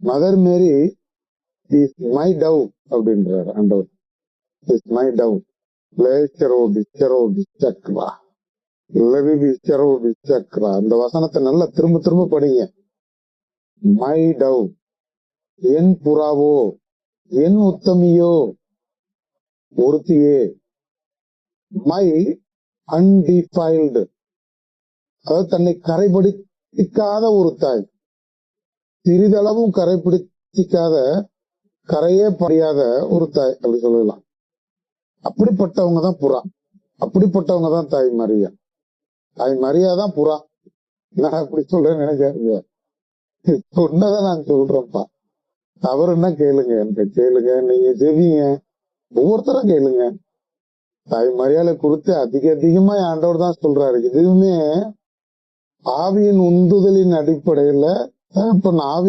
Mother Mary is my dove அப்படின்றாரு ஆண்டவர். Is my dove. அந்த வசனத்தை நல்லா திரும்ப திரும்ப படிங்க. மை டவ், என் புறாவோ, என் உத்தமியோ, ஒருத்தியே. மை அன்டிஃபைல்டு, அதாவது தன்னை கரைபிடிக்காத ஒரு தாய், சிறிதளவும் கரைபிடிக்காத, கரையே படியாத ஒரு தாய் அப்படி சொல்லலாம். அப்படிப்பட்டவங்க தான் புறா, அப்படிப்பட்டவங்க தான் தாய் மரியா. தாய் மரியா தான் புறா. நான் அப்படி சொல்றேன்னு நினைக்காதீங்க, சொன்னதான் நான் சொல்றேன்ப்பா. தவறுன்னா கேளுங்க, எனக்கு கேளுங்க, நீங்க ஜெபிங்க, ஒவ்வொருத்தரும் கேளுங்க. தாய் மரியாதை குறித்து அதிகமா ஆண்டவர் தான் சொல்றாரு. இதுவுமே ஆவியின் உந்துதலின் அடிப்படையில இப்ப ஆவி